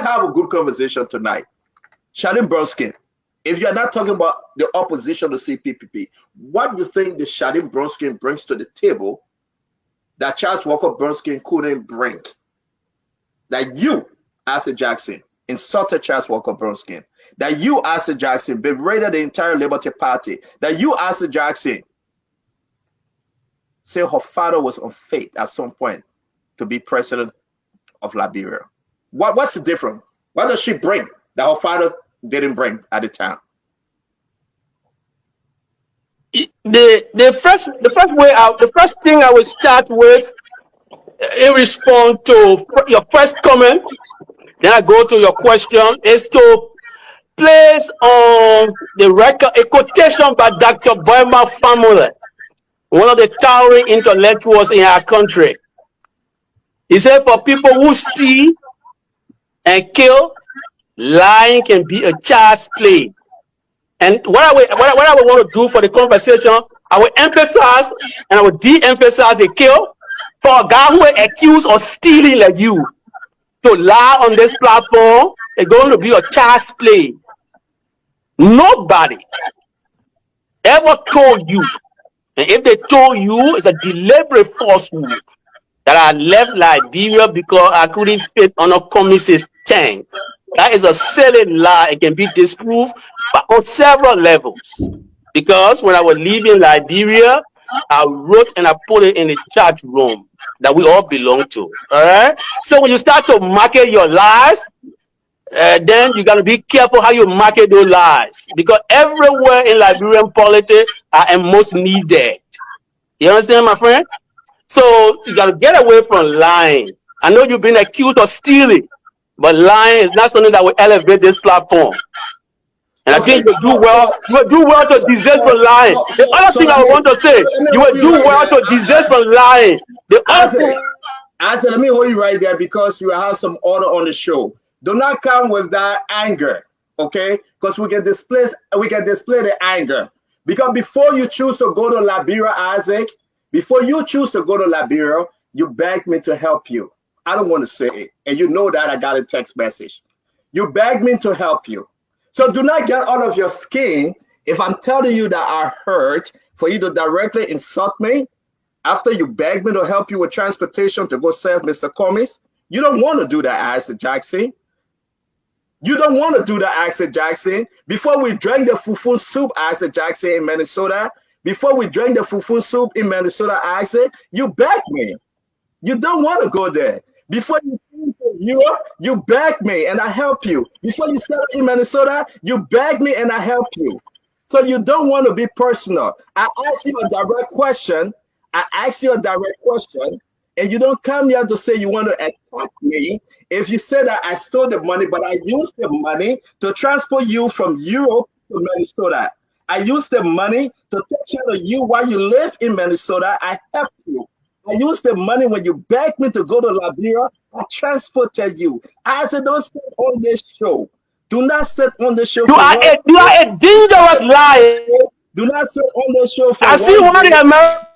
have a good conversation tonight. Shalim Bronsky, if you are not talking about the opposition to CPPP, what do you think the Shalim Bronsky brings to the table that Charles Walker Bronsky couldn't bring? That you, Asa Jackson, insulted Charles Walker Bronsky. That you, Asa Jackson, berated the entire Liberty Party. That you, Asa Jackson, say her father was unfit at some point to be president of Liberia. What's the difference? What does she bring that her father didn't bring at the time? The first thing I will start with in response to your first comment, then I go to your question, is to place on the record a quotation by Dr. Boima Famule, one of the towering intellectuals in our country. He said, for people who steal and kill, lying can be a child's play. And what I would want to do for the conversation, I will emphasize and I will de-emphasize the kill. For a guy who is accused of stealing like you, to lie on this platform is going to be a child's play. Nobody ever told you, and if they told you, it's a deliberate falsehood, that I left Liberia because I couldn't fit on a communist tank. That is a silly lie. It can be disproved on several levels. Because when I was leaving Liberia, I wrote and I put it in the chat room that we all belong to. All right. So when you start to market your lies, then you got to be careful how you market those lies, because everywhere in Liberian politics, I am most needed. You understand, my friend? So you got to get away from lying. I know you've been accused of stealing, but lying is not something that will elevate this platform. And I think you do well. You will do well to desist from lying. The other thing I want to say, you will do well to desist from lying. The other thing, I said, let me hold you right there because you have some order on the show. Do not come with that anger, okay? Because we can display the anger. Because before you choose to go to Liberia, Isaac, before you choose to go to Liberia, you begged me to help you. I don't want to say it, and you know that I got a text message. You begged me to help you. So do not get out of your skin if I'm telling you that I hurt for you to directly insult me after you begged me to help you with transportation to go serve Mr. Commies. You don't want to do that, Isaac Jackson. You don't want to do that, Isaac Jackson. Before we drank the fufu soup, Isaac Jackson, in Minnesota, before we drank the fufu soup in Minnesota, Isaac, you begged me. You don't want to go there. Before you came to Europe, you begged me and I helped you. Before you settled in Minnesota, you begged me and I helped you. So you don't want to be personal. I asked you a direct question. And you don't come here to say you want to attack me. If you say that I stole the money, but I used the money to transport you from Europe to Minnesota. I used the money to take care of you while you live in Minnesota. I helped you. I used the money when you begged me to go to Liberia. I transported you. I said, don't sit on this show. Do not sit on the show. You are a dangerous liar. Do not sit on the show for I see why the American.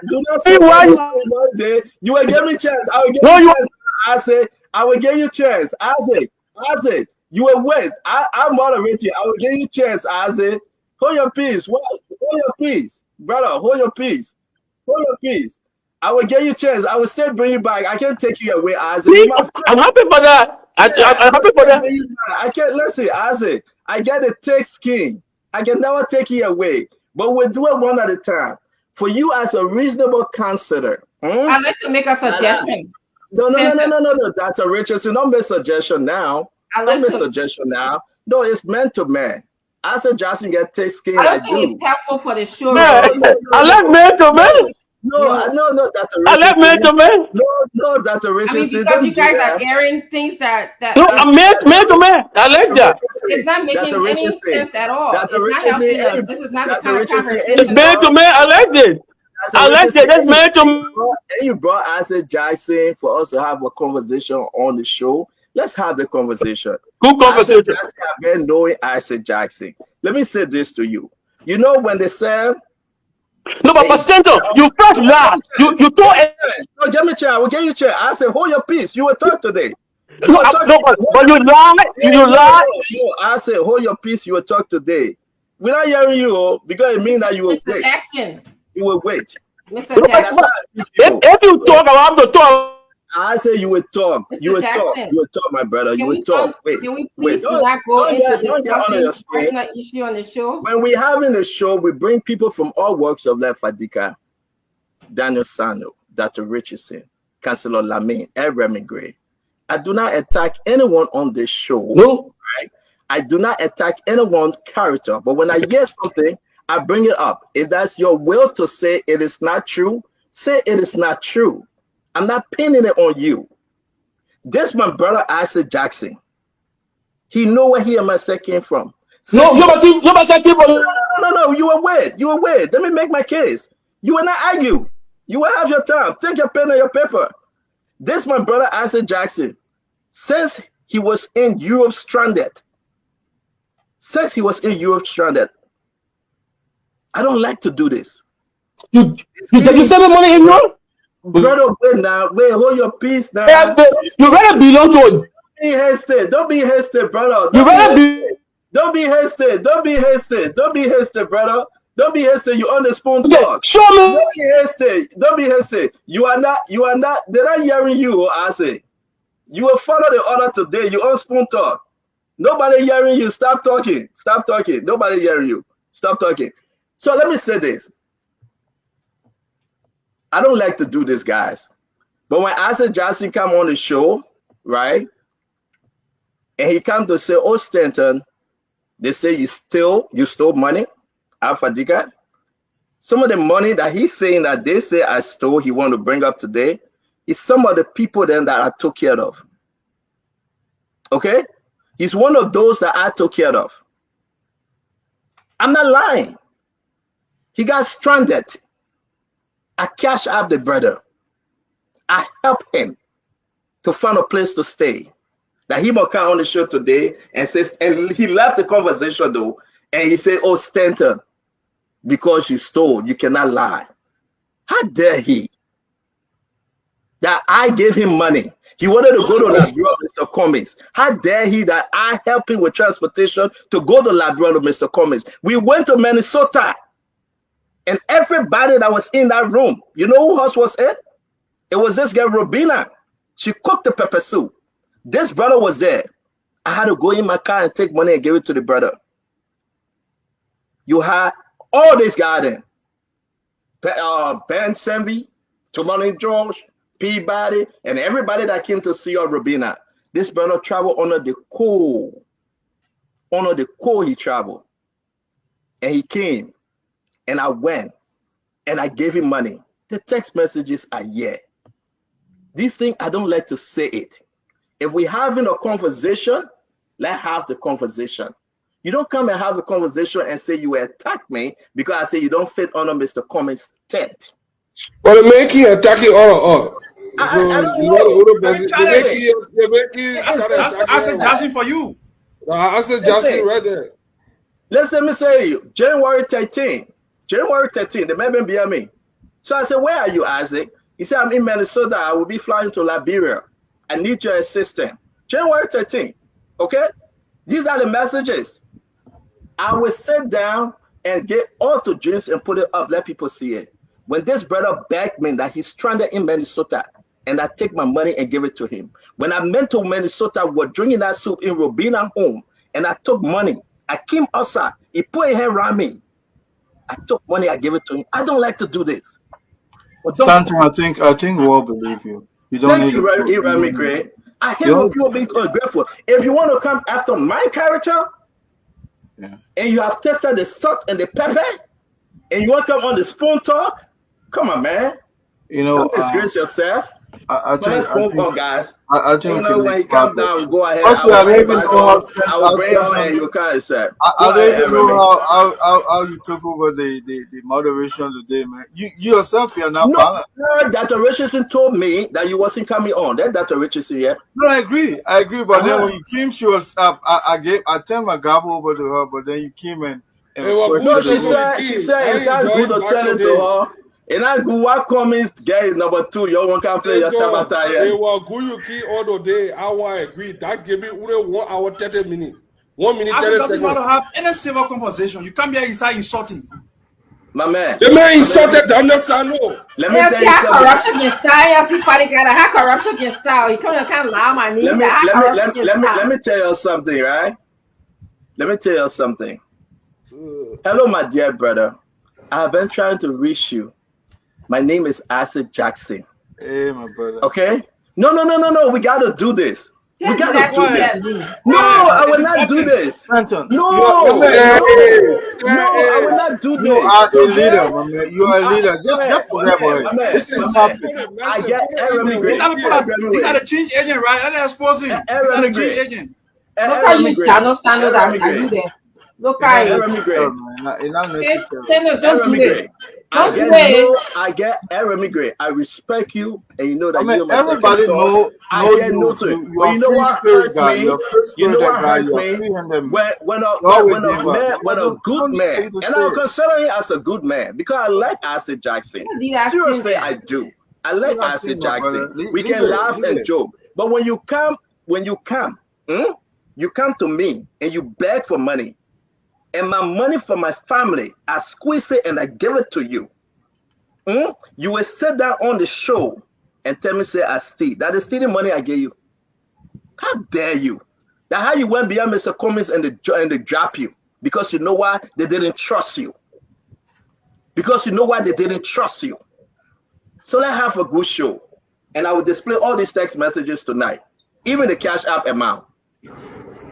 Do not sit on the show one day. You will give me a chance. I will give you a chance. I say, I will give you a chance. Isaac, you will wait. I'm moderating. I will give you a chance, Isaac. Hold your peace. Hold your peace. Brother, hold your peace. Hold your peace. I will give you a chance. I will still bring you back. I can't take you away, Isaac. I'm happy for that. I'm happy for that. I can't, listen, Isaac. I get a thick skin. I can never take you away. But we'll do it one at a time. For you as a reasonable counselor. I'd like to make a suggestion. No, Dr. Richardson, don't make a suggestion now. Don't make a suggestion now. No, it's man to man. I said Johnson get thick skin. I don't think it's helpful for the show. I like man to man. No, Dr. Richardson. I like man to man. No, Dr. Richardson. Because you guys are airing things that no, I'm man to man. I like that. It's not making any sense at all. It's not helping us. This is not the kind of conversation. It's man to man. I like it. I like that. That's man to man. And you brought Isaac Jackson for us to have a conversation on the show. Let's have the conversation. Good conversation. I've been knowing Isaac Jackson. Let me say this to you. You know when they say no, but Pastor, you first lie. You told no, give me a chance. We'll give you a chance. I said, hold your peace. You will talk today. No, but you lie. You lie. No, I said, hold your peace. You will talk today. We're not hearing you because it means that you will wait. Jackson. You will wait. Mr. Jackson. If you talk, I have to talk. I say you will talk. Mr. You will Jackson, talk. You will talk, my brother. You will talk. Wait. Can we please not go into discussing personal issue on the show? When we're having a show, we bring people from all walks of life. Fadika, Daniel Sano, Dr. Richardson, Councillor Lamine, Remy Gray. I do not attack anyone on this show. No. Right? I do not attack anyone's character. But when I hear something, I bring it up. If that's your will to say it is not true, say it is not true. I'm not pinning it on you. This my brother Isaac Jackson. He know where he and myself came from. No, you no, you were weird. You were weird. Let me make my case. You will not argue. You will have your time. Take your pen and your paper. This my brother Isaac Jackson. Since he was in Europe stranded. I don't like to do this. Did you send me money in Europe? Brother, wait now. Wait, hold your peace now. You rather belong to Don't be hasty. Don't be hasty, brother. Don't be hasty. Don't be hasty. Don't be hasty, brother. Don't be hasty. You on the spoon talk. Show me. Don't be hasty. Don't be hasty. You are not. They're not hearing you, I say. You will follow the order today. You on spoon talk. Nobody hearing you. Stop talking. Stop talking. Nobody hearing you. Stop talking. So let me say this. I don't like to do this, guys. But when Isaac Jackson come on the show, right? And he come to say, oh, Stanton, they say you stole money, Alfadiga. Some of the money that he's saying that they say I stole, he want to bring up today, is some of the people then that I took care of. Okay? He's one of those that I took care of. I'm not lying. He got stranded. I cash out the brother. I help him to find a place to stay. That he will come on the show today and says, and he left the conversation though, and he said, oh, Stanton, because you stole, you cannot lie. How dare he? That I gave him money. He wanted to go to Labrador, Mr. Cummings. How dare he that I helped him with transportation to go to Labrador, Mr. Cummings. We went to Minnesota. And everybody that was in that room, you know who else was it? It was this girl, Robina. She cooked the pepper soup. This brother was there. I had to go in my car and take money and give it to the brother. You had all this garden. Ben Semby, Tomani George, Peabody, and everybody that came to see your Robina. This brother traveled under the coal. Under the coal he traveled. And he came. And I went and I gave him money. The text messages are here. This thing, I don't like to say it. If we're having a conversation, let's have the conversation. You don't come and have a conversation and say you attack me because I say you don't fit under Mr. Cummings' tent. Well, the man keep attacking all. I don't know. I said Jackson for you. I said Jackson right there. Let me say you, January 13, the man been behind me. So I said, where are you, Isaac? He said, I'm in Minnesota. I will be flying to Liberia. I need your assistance. January 13, okay? These are the messages. I will sit down and get auto drinks and put it up, let people see it. When this brother begged me that he's stranded in Minnesota, and I take my money and give it to him. When I went to Minnesota, we were drinking that soup in Robina home, and I took money. I came outside. He put his hand around me. I took money, I gave it to him. I don't like to do this. Stanton, I think we all believe you. You don't need to Remy Gray. I hate when people being ungrateful. If you want to come after my character, and you have tested the salt and the pepper, and you want to come on the spoon talk, come on, man. You know, don't disgrace yourself. I think, guys. I think when you come down, go ahead. Honestly, I don't even know how. I will bring on and you kind of say. I don't even know how you took over the moderation today, man. You yourself, you're not balanced. No, Dr. Richardson told me that you wasn't coming on. That Dr. Richardson, yeah. No, I agree. But then when you came, she was up. I turned my gavel over to her, but then you came and no, she said it's not good to tell it to her. And I go what comments guy number 2. You want to play your tabata here. They were Guyuki all the day. I agree. That gave me 1 hour 30 minutes. 1 minute 30 seconds. Doesn't want to have any civil conversation. You come here and start insulting. My man. The man insulted them. No. Let me tell you something. Corruption can style. See, how corruption can style. You come kind of loud, my name. Let me tell you something, right? Let me tell you something. Hello, my dear brother. I have been trying to reach you. My name is Acid Jackson. Hey, my brother. Okay? No. We gotta do this. We gotta do this. No, I will not do this. Anton, no, I will not do this. You are a leader, my man. You are a leader. Just forget about it. This is happening. I get These are the change agent, right? I'm exposing. These are the change agent. Look how you cannot stand that. Are you there? Look how you. Don't do it. I get Eremigrate. I respect you, and you know that you everybody know you. You are free spirit guy. You're free spirit guy. You're free when a good man, and I consider him as a good man because I like Acid Jackson. Seriously, I do. I like Acid Jackson. We can laugh and joke, but when you come, you come to me and you beg for money. And my money for my family, I squeeze it and I give it to you. You will sit down on the show and tell me, say, I steal. That is stealing money I gave you. How dare you? That how you went beyond Mr. Cummings and they drop you. Because you know why? They didn't trust you. Because you know why? They didn't trust you. So let's have a good show. And I will display all these text messages tonight. Even the Cash App amount.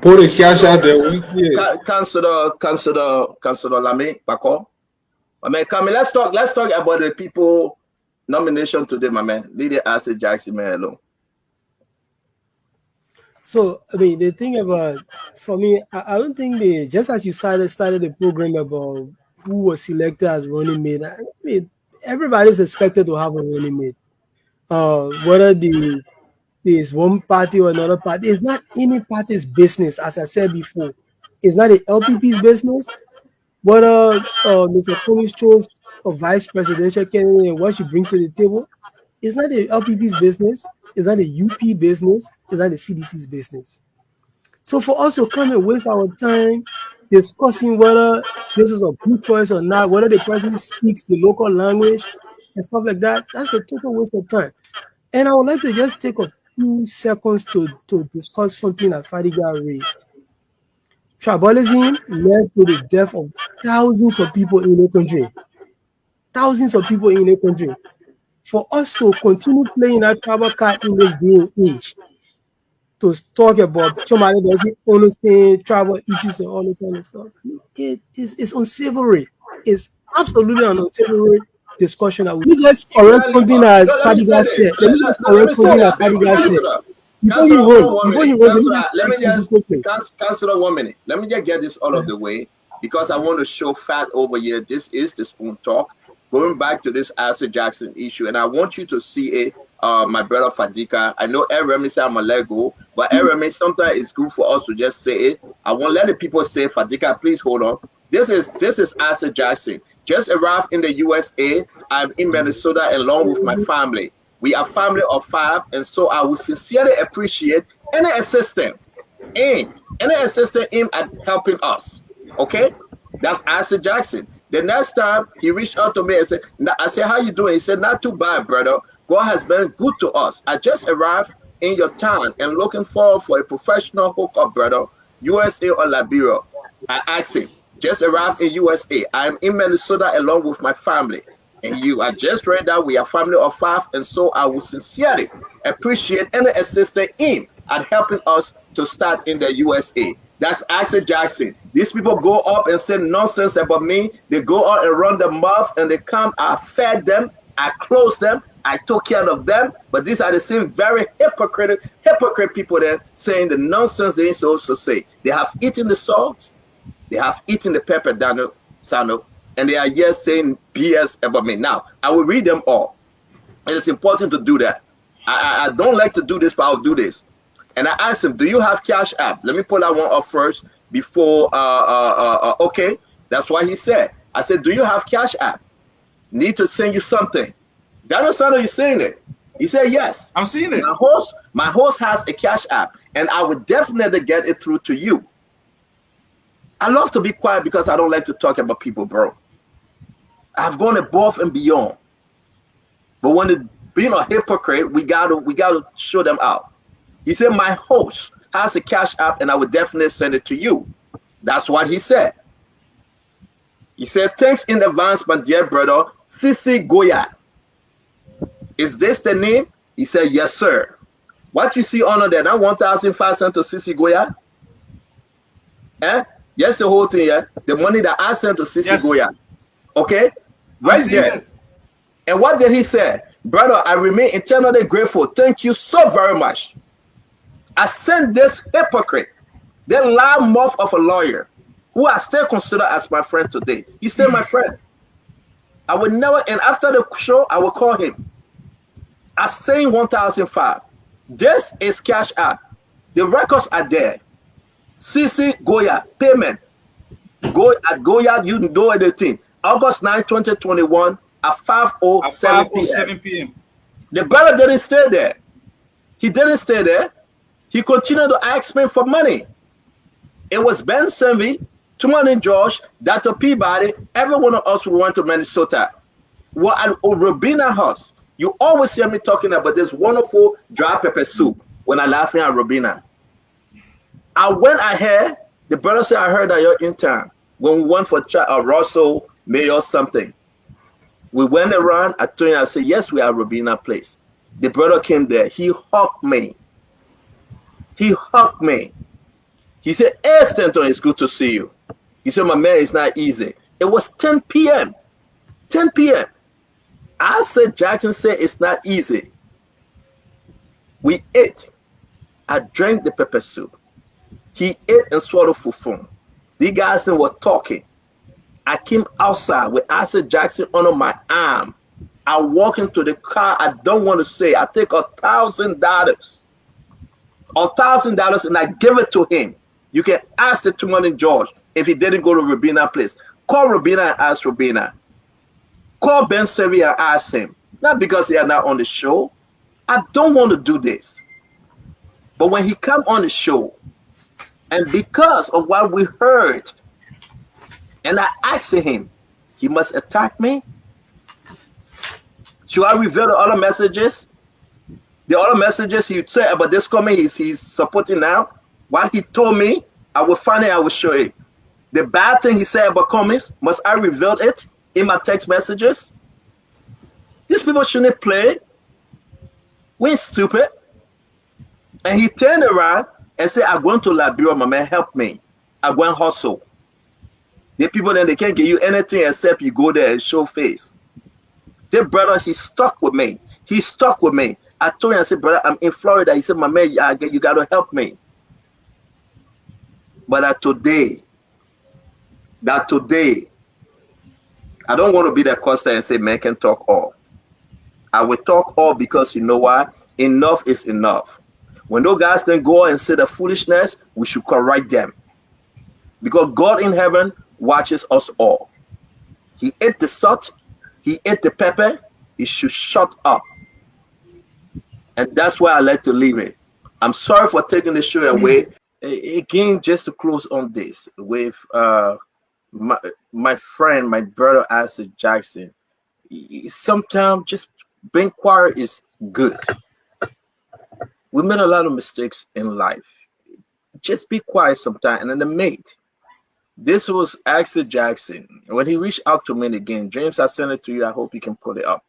Put the cash out there. Councilor Lamy Bako. I mean, come in, let's talk about the people nomination today, my man. Leader Acid Jackson, man, alone. So I mean, the thing about for me, I don't think they just as you started the program about who was selected as running mate. I mean, everybody's expected to have a running mate. Whether there's one party or another party. It's not any party's business, as I said before. It's not the LPP's business. Whether Mr. Cummings chose a vice presidential candidate and what she brings to the table, it's not the LPP's business. It's not the UP business. It's not the CDC's business. So for us to come and waste our time discussing whether this is a good choice or not, whether the president speaks the local language and stuff like that, that's a total waste of time. And I would like to just take a few seconds to discuss something that Fadiga raised. Tribalism led to the death of thousands of people in the country. Thousands of people in the country. For us to continue playing that tribal card in this day and age, to talk about somebody doesn't understand tribal issues and all this kind of stuff, it's unsavory. It's absolutely an unsavory discussion. Let me just correct something that Fadiga said. Before you vote, Councilor, 1 minute. Let me just get this all of the way because I want to show fat over here. This is the Spoon Talk. Going back to this Acid Jackson issue, and I want you to see it, my brother Fadika. I know Eremi said I'm a Lego, but Eremi, sometimes it's good for us to just say it. I won't let the people say, Fadika, please hold on. This is Acid Jackson. Just arrived in the USA. I'm in Minnesota along with my family. We are family of 5, and so I would sincerely appreciate any assistance in at helping us. Okay, that's Acid Jackson. The next time he reached out to me and said, I said, how you doing? He said, not too bad, brother. God has been good to us. I just arrived in your town and looking forward for a professional hookup, brother, USA or Liberia. I asked him, just arrived in USA. I'm in Minnesota along with my family. And I just read that we are family of 5, and so I would sincerely appreciate any assistance in at helping us to start in the USA. That's Acid Jackson. These people go up and say nonsense about me. They go out and run their mouth, and they come. I fed them. I clothed them. I took care of them. But these are the same very hypocrite people there saying the nonsense they supposed to say. They have eaten the salt. They have eaten the pepper, Daniel Sano. And they are here saying BS about me. Now, I will read them all. And it's important to do that. I don't like to do this, but I'll do this. And I asked him, do you have Cash App? Let me pull that one up first before, okay. That's what he said. I said, do you have Cash App? need to send you something. Daniel Sanders, you saying it? He said yes. I'm seeing it. My host has a Cash App, and I would definitely get it through to you. I love to be quiet because I don't like to talk about people, bro. I've gone above and beyond. But when it being a hypocrite, we gotta show them out. He said my host has a Cash App, and I would definitely send it to you. That's what he said. He said, thanks in advance, my dear brother, Sisi Goya. Is this the name? He said, yes, sir. What you see under there, that 1,500 to Sisi Goya? Eh? Yes, the whole thing, yeah? The money that I sent to Sisi Goya. Okay? Right there. It. And what did he say? Brother, I remain eternally grateful. Thank you so very much. I sent this hypocrite, the loud mouth of a lawyer, who I still consider as my friend today. He's still my friend. I would never, and after the show, I will call him. I sent 1,005. This is Cash App. The records are there. Sisi Goya, payment. Go at Goya, you know anything. August 9, 2021 at 5:07 p.m. The brother didn't stay there. He didn't stay there. He continued to ask me for money. It was Ben Senvi, Tumanin George, Dr. Peabody, every one of us who went to Minnesota. Well, at Robina House, you always hear me talking about this wonderful dry pepper soup when I'm laughing at Robina. I went ahead, the brother said, I heard that you're in town. When we went for Russell, Mayor, something. We went around, I told him, I said, yes, we are Robina Place. The brother came there. He hugged me. He hugged me. He said, hey, Stanton, it's good to see you. He said, my man, it's not easy. It was 10 p.m. 10 p.m. I said, Jackson said it's not easy. We ate. I drank the pepper soup. He ate and swallowed fufu. These guys were talking. I came outside with Isaac Jackson under my arm. I walk into the car. I don't want to say. I take $1,000. $1,000 and I give it to him. You can ask the Tumanin George if he didn't go to Robina Place. Call Robina and ask Robina. Call Ben Sevi and ask him. Not because they are not on the show. I don't want to do this. But when he come on the show, and because of what we heard, and I asked him, he must attack me? Should I reveal the other messages? The other messages he said about this coming, he's supporting now. What he told me, I will find it, I will show you. The bad thing he said about Cummings, must I reveal it in my text messages? These people shouldn't play. We ain't stupid. And he turned around and said, I'm going to Liberia, my man, help me. I'm going to hustle. The people then, they can't give you anything except you go there and show face. The brother, he stuck with me. He stuck with me. I told him, I said, brother, I'm in Florida. He said, my man, you got to help me. But that today, I don't want to be that constant and say, man can talk all. I will talk all because you know why? Enough is enough. When those guys then go and say the foolishness, we should correct them. Because God in heaven watches us all. He ate the salt, he ate the pepper, he should shut up. And that's why I like to leave it. I'm sorry for taking the show away. Again, just to close on this with my friend, my brother Isaac Jackson. Sometimes just being quiet is good. We made a lot of mistakes in life. Just be quiet sometimes. And then the mate, this was Isaac Jackson. When he reached out to me again, James, I sent it to you. I hope you can pull it up.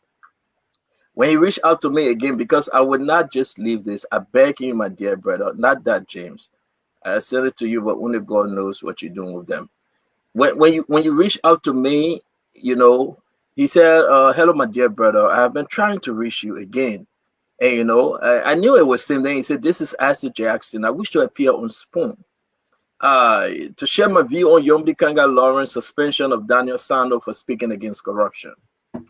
When he reached out to me again, because I would not just leave this. I beg you, my dear brother, not that, James. I sent it to you, but only God knows what you're doing with them. When you reach out to me, you know, he said, hello, my dear brother. I have been trying to reach you again. And, you know, I knew it was him. Then he said, this is Isaac Jackson. I wish to appear on Spoon to share my view on Yomdi Kanga Lawrence suspension of Daniel Sando for speaking against corruption.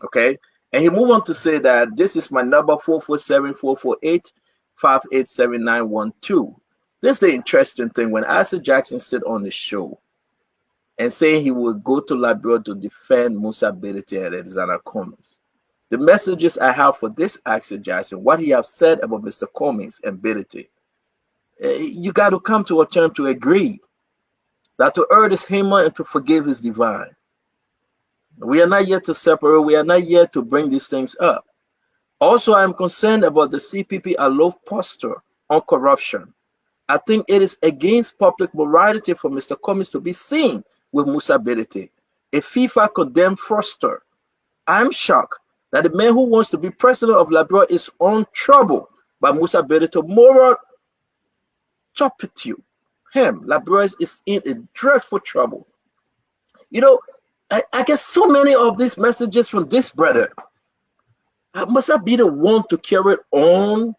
Okay. And he moved on to say that this is my number 447-448-587912. This is the interesting thing. When Isaac Jackson said on the show, and saying he would go to Liberia to defend Musa Bility and Alexander Cummings. The messages I have for this Axel Jackson, what he have said about Mr. Cummings and Bility, you got to come to a term to agree that to err is human and to forgive is divine. We are not yet to separate. We are not yet to bring these things up. Also, I am concerned about the CPP Alof posture on corruption. I think it is against public morality for Mr. Cummings to be seen with Musa Bility, a FIFA condemned fraudster. I'm shocked that the man who wants to be president of Liberia is on trouble by Musa Bility moral turpitude. Liberia is in a dreadful trouble. You know, I get so many of these messages from this brother. I must I be the one to carry on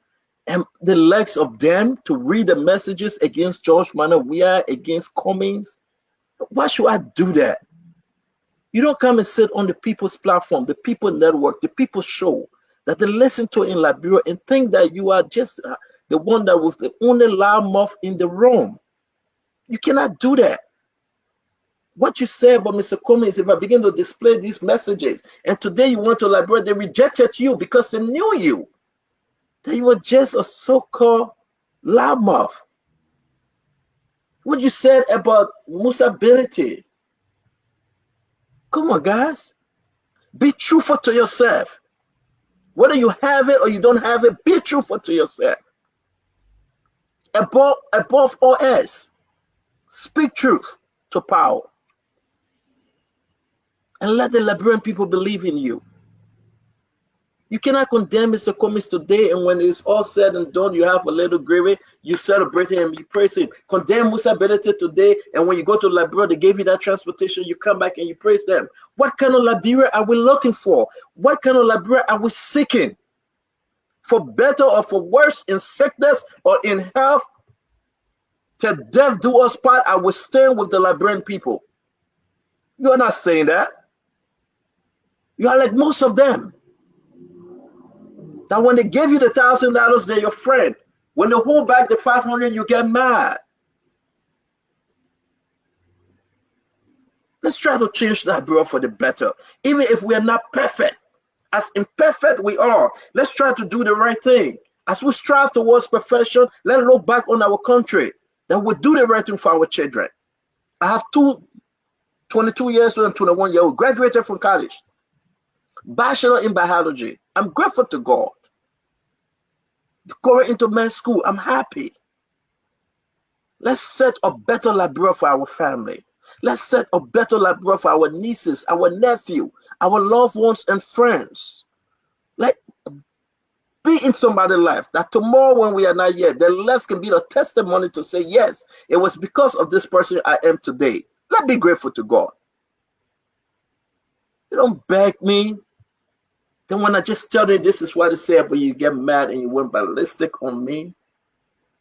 and the legs of them to read the messages against George Manawia, against Cummings? Why should I do that? You don't come and sit on the people's platform, the people network, the people's show that they listen to in Liberia and think that you are just the one that was the only loudmouth in the room. You cannot do that. What you say about Mr. Cummings, if I begin to display these messages, and today you went to Liberia, they rejected you because they knew you, that you were just a so-called loudmouth. What you said about Musa Bility, come on, guys. Be truthful to yourself. Whether you have it or you don't have it, be truthful to yourself. Above all else, speak truth to power. And let the Liberian people believe in you. You cannot condemn Mr. Cummings today, and when it's all said and done, you have a little gravy, you celebrate him, you praise him. Condemn Musa Bility today, and when you go to Liberia, they gave you that transportation, you come back and you praise them. What kind of Liberia are we looking for? What kind of Liberia are we seeking? For better or for worse, in sickness or in health, till death do us part, I will stand with the Liberian people. You're not saying that. You are like most of them. That when they give you the $1,000, they're your friend. When they hold back the 500, you get mad. Let's try to change that, bro, for the better. Even if we are not perfect, as imperfect we are, let's try to do the right thing. As we strive towards perfection, let's look back on our country, that we do the right thing for our children. I have two 22 years old and 21 years old, graduated from college, bachelor in biology. I'm grateful to God. Going into med school, I'm happy. Let's set a better Liberia for our family. Let's set a better Liberia for our nieces, our nephew, our loved ones and friends. Let be in somebody's life that tomorrow when we are not yet, their life can be the testimony to say, yes, it was because of this person I am today. Let's be grateful to God. You don't beg me. Then when I just tell you this is what I say, but you get mad and you went ballistic on me,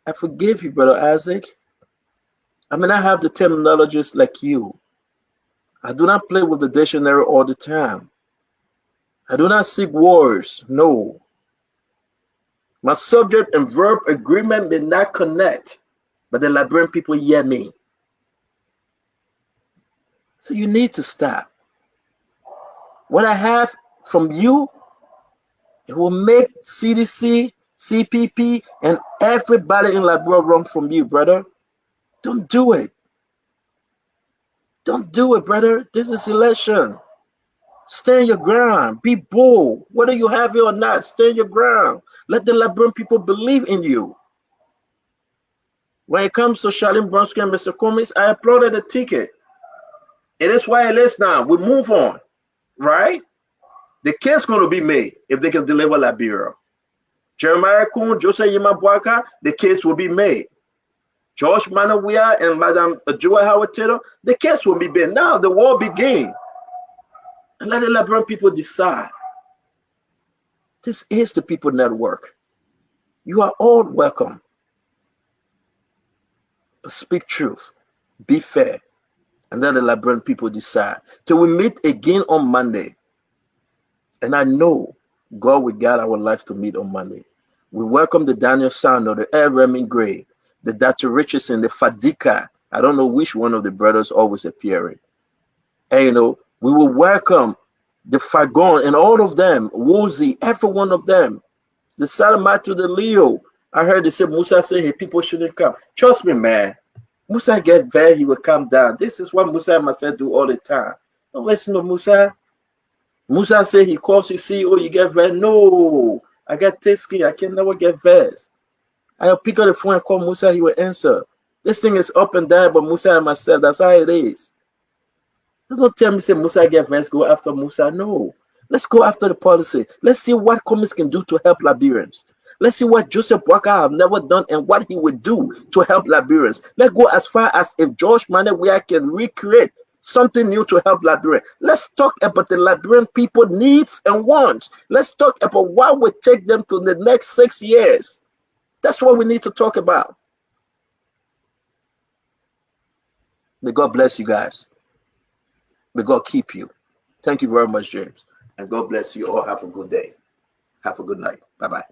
I forgive you, Brother Isaac. I mean, I have the terminologies like you. I do not play with the dictionary all the time. I do not seek words, no. My subject and verb agreement may not connect, but the Liberian people hear me. So you need to stop. What I have from you, it will make CDC, CPP, and everybody in Liberia run from you, brother. Don't do it. Don't do it, brother. This is election. Stand your ground. Be bold. Whether you have it or not, stand your ground. Let the Liberian people believe in you. When it comes to Charlene Bronsky and Mr. Cummings, I applauded the ticket. It is why it is now. We move on, right? The case going to be made if they can deliver Liberia. Jeremiah Kuhn, Joseph Yimabwaka, the case will be made. George Manawia and Madam Joy Howard Taylor, the case will be made. Now the war begins. And let the Liberian people decide. This is the People Network. You are all welcome. But speak truth. Be fair. And let the Liberian people decide. Till we meet again on Monday. And I know God will guide our life to meet on Monday. We welcome the Daniel Sando, the L. Remin Gray, the Dr. Richardson, the Fadika. I don't know which one of the brothers always appearing. And, you know, we will welcome the Fagon and all of them, Woozy, every one of them, the Salamatu, the Leo. I heard they say Musa say, hey, people shouldn't come. Trust me, man. Musa get there, he will come down. This is what Musa must do all the time. Don't listen to Musa. Musa say he calls you, see, oh, you get there. No, I got Tisky. I can never get versed. I'll pick up the phone and call Musa, he will answer. This thing is up and down, but Musa and myself, that's how it is. There's no tell me, say Musa get versed, go after Musa. No. Let's go after the policy. Let's see what Cummins can do to help Liberians. Let's see what Joseph Walker have never done and what he would do to help Liberians. Let's go as far as if George Manewea can recreate something new to help Liberians. Let's talk about the Liberian people needs and wants. Let's talk about what would take them to the next 6 years. That's what we need to talk about. May God bless you guys. May God keep you. Thank you very much, James. And God bless you all. Have a good day. Have a good night. Bye-bye.